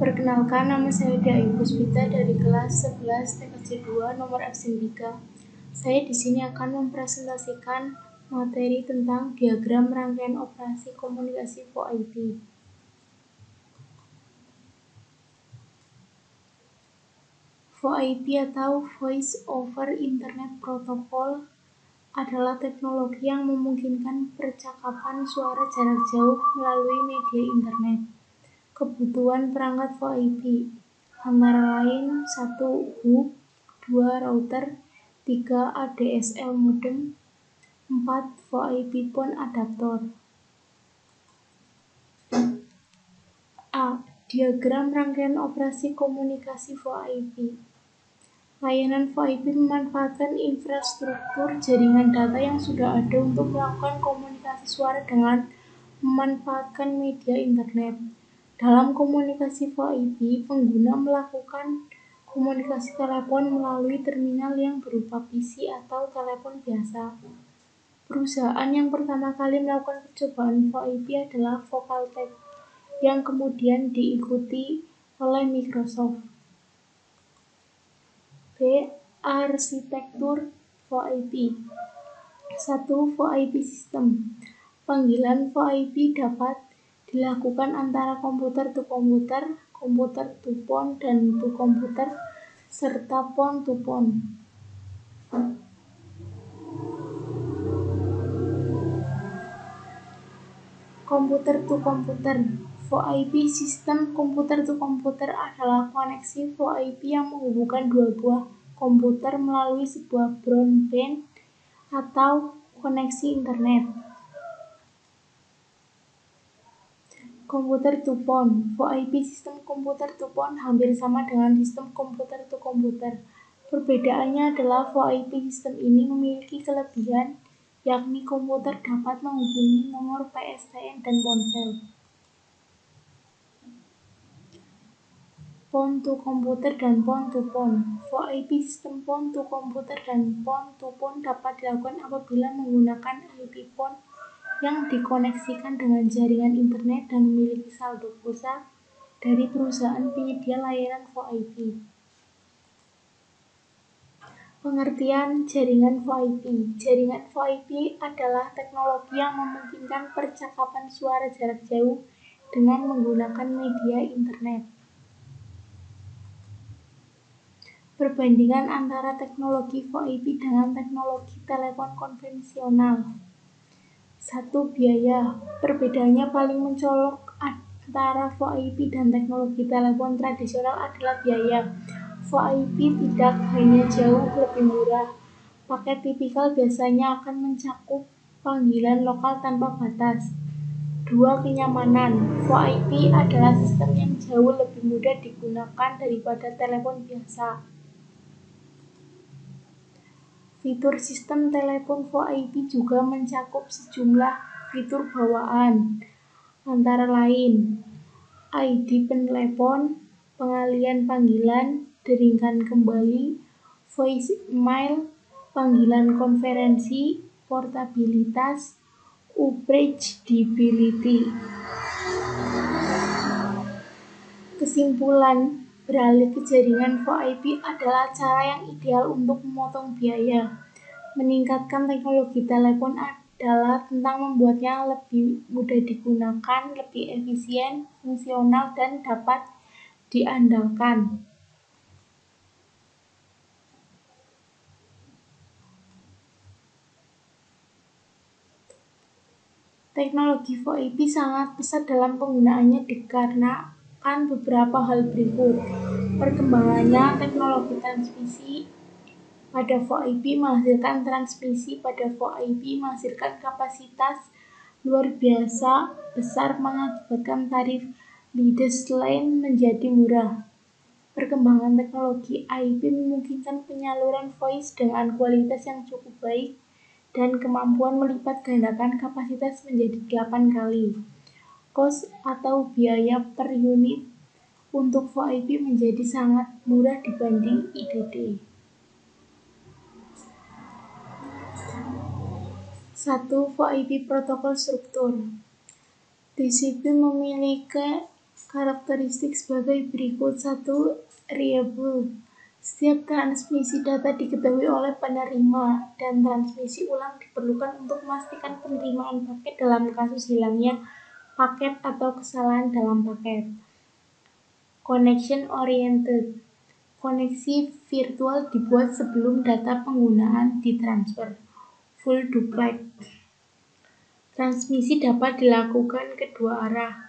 Perkenalkan, nama saya Dai Puspita dari kelas 11 TKJ 2 nomor absen 3. Saya di sini akan mempresentasikan materi tentang diagram rangkaian operasi komunikasi VoIP. VoIP atau Voice over Internet Protocol adalah teknologi yang memungkinkan percakapan suara jarak jauh melalui media internet. Kebutuhan perangkat VoIP antara lain 1 hub, 2 router, 3 ADSL modem, 4 VoIP phone adaptor. A. Diagram rangkaian operasi komunikasi VoIP. Layanan VoIP memanfaatkan infrastruktur jaringan data yang sudah ada untuk melakukan komunikasi suara dengan memanfaatkan media internet. Dalam komunikasi VoIP, pengguna melakukan komunikasi telepon melalui terminal yang berupa PC atau telepon biasa. Perusahaan yang pertama kali melakukan percobaan VoIP adalah Vocaltech, yang kemudian diikuti oleh Microsoft. B. Arsitektur VoIP. 1. VoIP System. Panggilan VoIP dapat dilakukan antara komputer to komputer, komputer to phone, dan to komputer, serta phone to phone. Komputer to komputer. VoIP sistem komputer to komputer adalah koneksi VoIP yang menghubungkan dua buah komputer melalui sebuah broadband atau koneksi internet. Komputer to phone. VoIP sistem komputer to phone hampir sama dengan sistem komputer to komputer. Perbedaannya adalah VoIP sistem ini memiliki kelebihan, yakni komputer dapat menghubungi nomor PSTN dan ponsel. Phone to komputer dan phone to phone. VoIP sistem phone to komputer dan phone to phone dapat dilakukan apabila menggunakan IP phone yang dikoneksikan dengan jaringan internet dan memiliki saldo pulsa dari perusahaan penyedia layanan VoIP. Pengertian jaringan VoIP. Jaringan VoIP adalah teknologi yang memungkinkan percakapan suara jarak jauh dengan menggunakan media internet. Perbandingan antara teknologi VoIP dengan teknologi telepon konvensional. 1. Biaya. Perbedaannya paling mencolok antara VoIP dan teknologi telepon tradisional adalah biaya. VoIP tidak hanya jauh lebih murah. Paket tipikal biasanya akan mencakup panggilan lokal tanpa batas. 2. Kenyamanan. VoIP adalah sistem yang jauh lebih mudah digunakan daripada telepon biasa. Fitur sistem telepon VoIP juga mencakup sejumlah fitur bawaan, antara lain ID penelepon, pengalian panggilan, deringkan kembali, voicemail, panggilan konferensi, portabilitas, upgradeability. Kesimpulan, beralih ke jaringan VoIP adalah cara yang ideal untuk memotong biaya. Meningkatkan teknologi telepon adalah tentang membuatnya lebih mudah digunakan, lebih efisien, fungsional, dan dapat diandalkan. Teknologi VoIP sangat pesat dalam penggunaannya dikarenakan beberapa hal berikut. Perkembangannya, teknologi transmisi pada VoIP menghasilkan transmisi pada VoIP menghasilkan kapasitas luar biasa besar mengakibatkan tarif leadless line menjadi murah. Perkembangan teknologi IP memungkinkan penyaluran voice dengan kualitas yang cukup baik dan kemampuan melipat gandakan kapasitas menjadi 8 kali. Cost atau biaya per unit untuk VoIP menjadi sangat murah dibanding IDD. 1. VoIP protokol struktur. TCP memiliki Karakteristik sebagai berikut. 1. Reliable. Setiap transmisi data diketahui oleh penerima, dan transmisi ulang diperlukan untuk memastikan penerimaan paket dalam kasus hilangnya paket atau kesalahan dalam paket. Connection oriented. Koneksi virtual dibuat sebelum data penggunaan ditransfer. Full duplex. Transmisi dapat dilakukan kedua arah.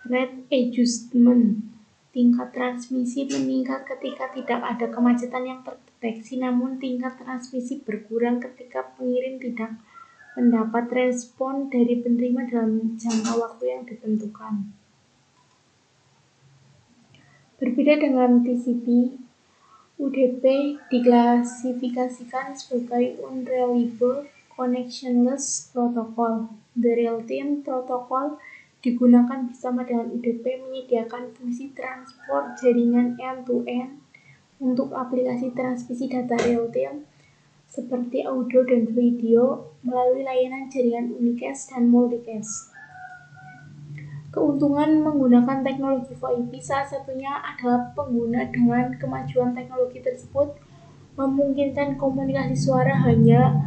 Rate adjustment. Tingkat transmisi meningkat ketika tidak ada kemacetan yang terdeteksi, namun tingkat transmisi berkurang ketika pengirim tidak mendapat respon dari penerima dalam jangka waktu yang ditentukan. Berbeda dengan TCP, UDP diklasifikasikan sebagai Unreliable Connectionless Protocol. The Real-Time Protocol digunakan bersama dengan UDP menyediakan fungsi transport jaringan end-to-end untuk aplikasi transmisi data real-time seperti audio dan video melalui layanan jaringan unicast dan multicast. Keuntungan menggunakan teknologi VoIP salah satunya adalah pengguna dengan kemajuan teknologi tersebut memungkinkan komunikasi suara hanya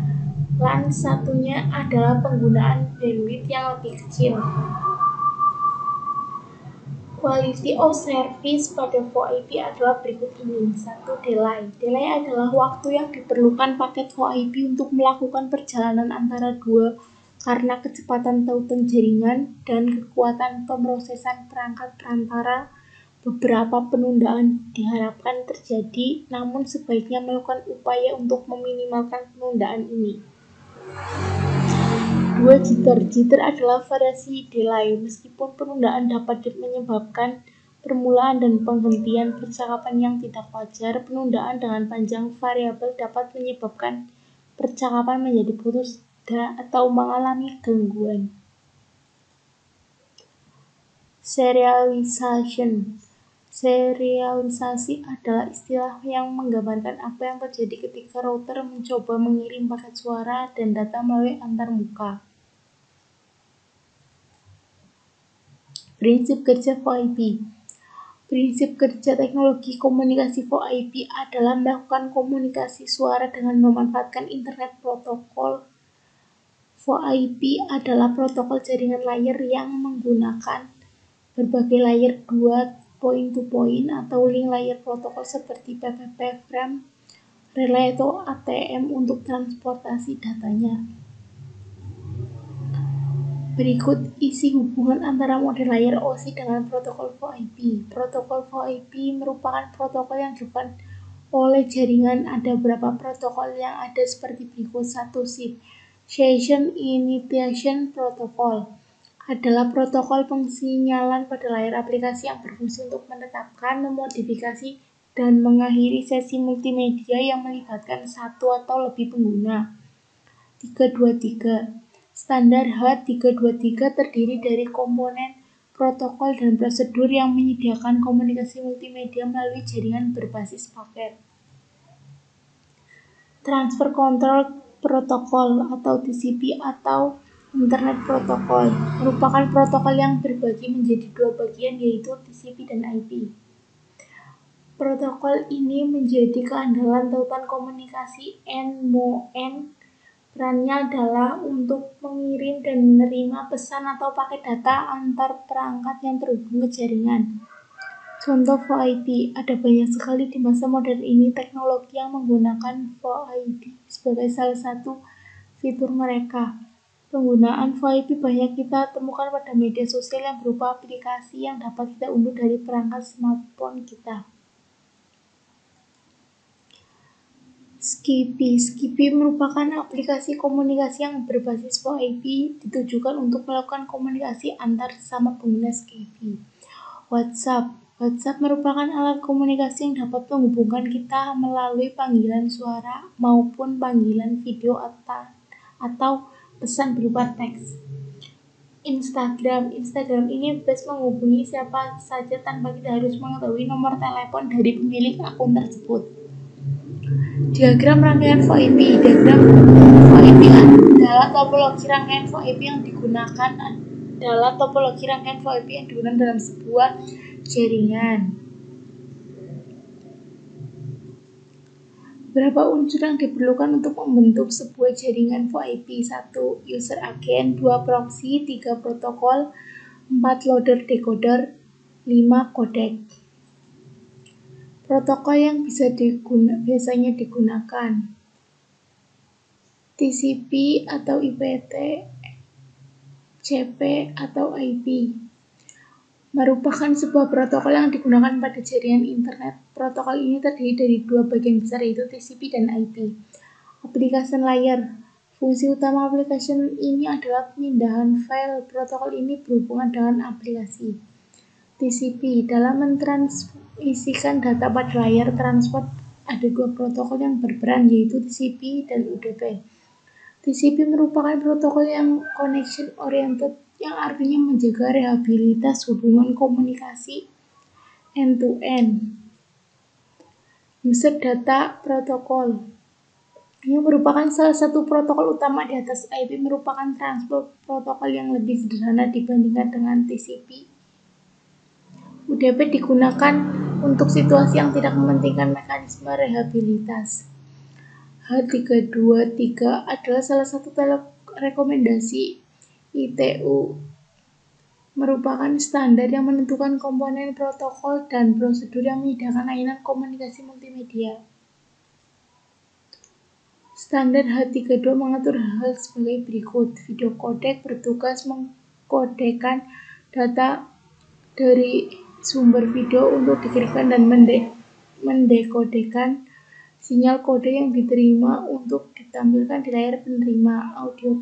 LAN. Satunya adalah penggunaan bandwidth yang lebih kecil. Quality of service pada VoIP adalah berikut ini. 1. Delay. Delay adalah waktu yang diperlukan paket VoIP untuk melakukan perjalanan antara dua karena kecepatan tautan jaringan dan kekuatan pemrosesan perangkat perantara. Beberapa penundaan diharapkan terjadi, namun sebaiknya melakukan upaya untuk meminimalkan penundaan ini. 2. Jitter. Jitter adalah variasi delay. Meskipun penundaan dapat menyebabkan permulaan dan penghentian percakapan yang tidak wajar, penundaan dengan panjang variabel dapat menyebabkan percakapan menjadi putus atau mengalami gangguan. Serialization. Serialisasi adalah istilah yang menggambarkan apa yang terjadi ketika router mencoba mengirim paket suara dan data melalui antarmuka. Prinsip kerja VoIP. Prinsip kerja teknologi komunikasi VoIP adalah melakukan komunikasi suara dengan memanfaatkan internet protokol. VoIP adalah protokol jaringan layer yang menggunakan berbagai layer 2 point-to-point atau link layer protokol seperti PPP, frame, relay atau ATM untuk transportasi datanya. Berikut isi hubungan antara model layer OSI dengan protokol VoIP. Protokol VoIP merupakan protokol yang dilakukan oleh jaringan. Ada beberapa protokol yang ada seperti berikut. 1. SIP. Session Initiation Protocol adalah protokol pengsinyalan pada layar aplikasi yang berfungsi untuk menetapkan, memodifikasi, dan mengakhiri sesi multimedia yang melibatkan satu atau lebih pengguna. 323. Standar H323 terdiri dari komponen, protokol, dan prosedur yang menyediakan komunikasi multimedia melalui jaringan berbasis paket. Transfer Control Protocol atau TCP atau Internet Protocol merupakan protokol yang berbagi menjadi dua bagian, yaitu TCP dan IP. Protokol ini menjadi keandalan tautan komunikasi N-MoN. Perannya adalah untuk mengirim dan menerima pesan atau paket data antar perangkat yang terhubung ke jaringan. Contoh VoIP, ada banyak sekali di masa modern ini teknologi yang menggunakan VoIP sebagai salah satu fitur mereka. Penggunaan VoIP banyak kita temukan pada media sosial yang berupa aplikasi yang dapat kita unduh dari perangkat smartphone kita. Skippy. Skippy merupakan aplikasi komunikasi yang berbasis VoIP ditujukan untuk melakukan komunikasi antar sesama pengguna Skippy. WhatsApp. WhatsApp merupakan alat komunikasi yang dapat menghubungkan kita melalui panggilan suara maupun panggilan video atau pesan berupa teks. Instagram. Instagram ini bebas menghubungi siapa saja tanpa kita harus mengetahui nomor telepon dari pemilik akun tersebut. Diagram rangkaian VoIP. Diagram VoIP adalah topologi rangkaian VoIP yang digunakan adalah topologi rangkaian VoIP yang digunakan dalam sebuah jaringan. Beberapa unsur yang diperlukan untuk membentuk sebuah jaringan VoIP: 1. User agent, 2. Proxy, 3. Protokol, 4. Loader decoder, 5. Codec. Protokol yang biasanya digunakan: TCP atau IPT, CP atau IP. Merupakan sebuah protokol yang digunakan pada jaringan internet. Protokol ini terdiri dari dua bagian besar, yaitu TCP dan IP. Application layer. Fungsi utama application ini adalah pemindahan file. Protokol ini berhubungan dengan aplikasi. TCP. Dalam mentransmisikan data pada layar transport, ada dua protokol yang berperan, yaitu TCP dan UDP. TCP merupakan protokol yang connection oriented, yang artinya menjaga reliabilitas hubungan komunikasi end-to-end. User data protokol. Ini merupakan salah satu protokol utama di atas IP, merupakan transport protokol yang lebih sederhana dibandingkan dengan TCP. UDP digunakan untuk situasi yang tidak mementingkan mekanisme reliabilitas. H323 adalah salah satu rekomendasi ITU, merupakan standar yang menentukan komponen protokol dan prosedur yang menyediakan layanan komunikasi multimedia. Standar H32 mengatur hal sebagai berikut. Video codec bertugas mengkodekan data dari sumber video untuk dikirimkan dan mendekodekan sinyal kode yang diterima untuk ditampilkan di layar penerima. Audio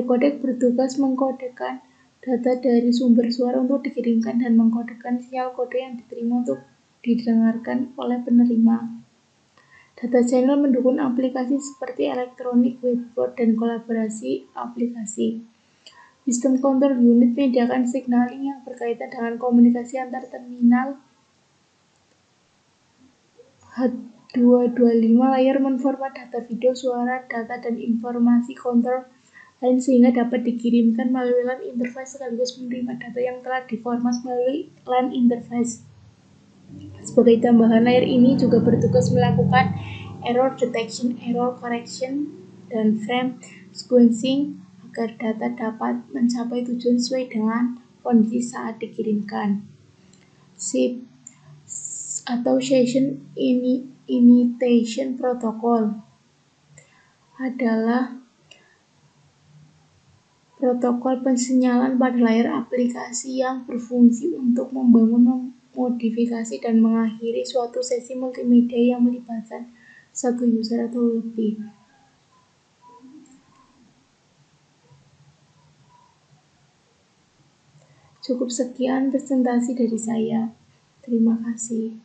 codec bertugas mengkodekan data dari sumber suara untuk dikirimkan dan mengkodekan sinyal kode yang diterima untuk didengarkan oleh penerima. Data channel mendukung aplikasi seperti elektronik, whiteboard, dan kolaborasi aplikasi. Sistem control unit menyediakan signaling yang berkaitan dengan komunikasi antar terminal. H225 layar menformat data video, suara, data, dan informasi kontrol lain sehingga dapat dikirimkan melalui LAN interface sekaligus menerima data yang telah diformat melalui LAN interface. Sebagai tambahan, layar ini juga bertugas melakukan error detection, error correction, dan frame sequencing agar data dapat mencapai tujuan sesuai dengan kondisi saat dikirimkan. SIP atau Session Initiation Protocol adalah protokol pensinyalan pada layar aplikasi yang berfungsi untuk membangun, memodifikasi, dan mengakhiri suatu sesi multimedia yang melibatkan satu user atau lebih. Cukup sekian presentasi dari saya. Terima kasih.